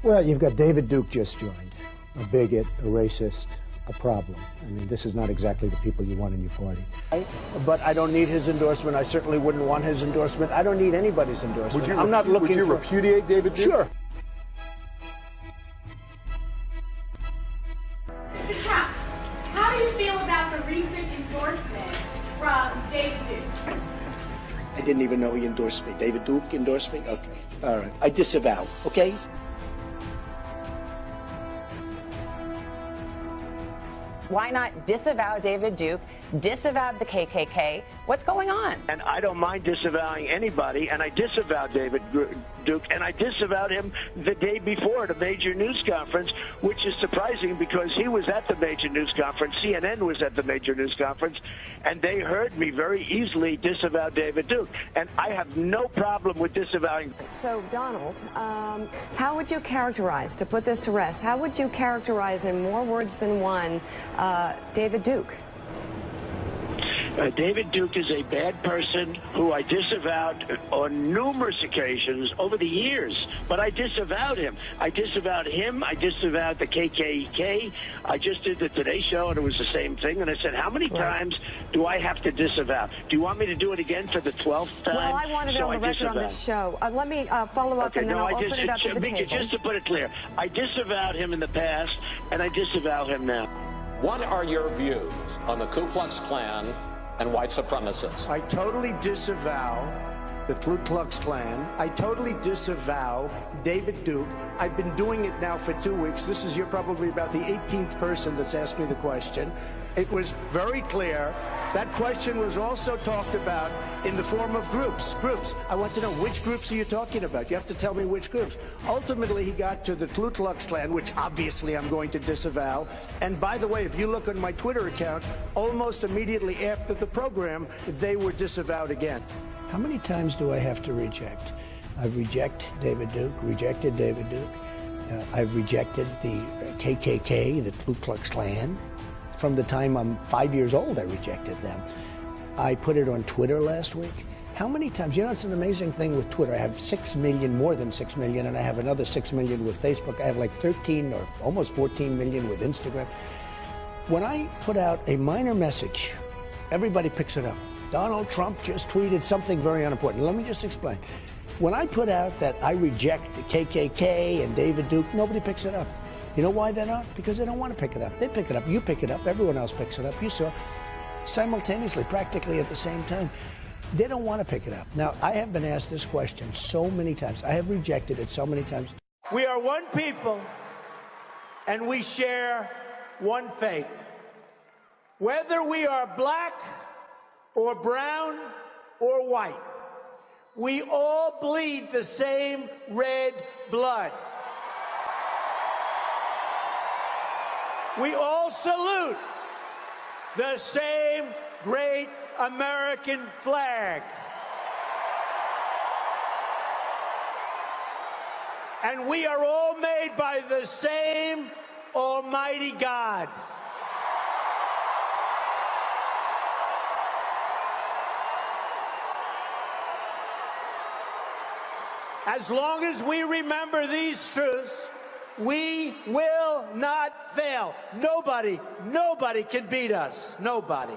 Well, you've got David Duke just joined, a bigot, a racist, a problem. I mean, this is not exactly the people you want in your party. But I don't need his endorsement. I certainly wouldn't want his endorsement. I don't need anybody's endorsement. I'm not looking Would you for... repudiate David Duke? Sure. Mr. Trump, how do you feel about the recent endorsement from David Duke? I didn't even know he endorsed me. David Duke endorsed me? Okay. All right. I disavow, okay? Why not disavow David Duke, disavow the KKK? What's going on? And I don't mind disavowing anybody, and I disavowed David Duke, and I disavowed him the day before at a major news conference, which is surprising because he was at the major news conference, CNN was at the major news conference, and they heard me very easily disavow David Duke. And I have no problem with disavowing. So, Donald, how would you characterize, to put this to rest, how would you characterize in more words than one David Duke? David Duke is a bad person who I disavowed on numerous occasions over the years, but I disavowed him. I disavowed him. I disavowed the KKK. I just did the Today Show, and it was the same thing. And I said, how many times do I have to disavow? Do you want me to do it again for the 12th time? Well, I wanted it on the record on this show. Let me follow up, and then I'll open it up to the table. Just to put it clear, I disavowed him in the past, and I disavow him now. What are your views on the Ku Klux Klan and white supremacists? I totally disavow the Ku Klux Klan. I totally disavow David Duke. I've been doing it now for 2 weeks. You're probably about the 18th person that's asked me the question. It was very clear. That question was also talked about in the form of groups. I want to know, which groups are you talking about? You have to tell me which groups. Ultimately, he got to the Ku Klux Klan, which obviously I'm going to disavow. And by the way, if you look on my Twitter account, almost immediately after the program, they were disavowed again. How many times do I have to reject? I've rejected David Duke. I've rejected the KKK, the Ku Klux Klan. From the time I'm 5 years old, I rejected them. I put it on Twitter last week. How many times? You know, it's an amazing thing with Twitter. I have 6 million, more than 6 million, and I have another 6 million with Facebook. I have like 13 or almost 14 million with Instagram. When I put out a minor message, everybody picks it up. Donald Trump just tweeted something very unimportant. Let me just explain. When I put out that I reject the KKK and David Duke, nobody picks it up. You know why they're not? Because they don't want to pick it up. They pick it up. You pick it up. Everyone else picks it up. You saw simultaneously, practically at the same time. They don't want to pick it up. Now, I have been asked this question so many times. I have rejected it so many times. We are one people, and we share one fate. Whether we are black or brown or white, we all bleed the same red blood. We all salute the same great American flag. And we are all made by the same Almighty God. As long as we remember these truths, we will not fail. Nobody can beat us. Nobody.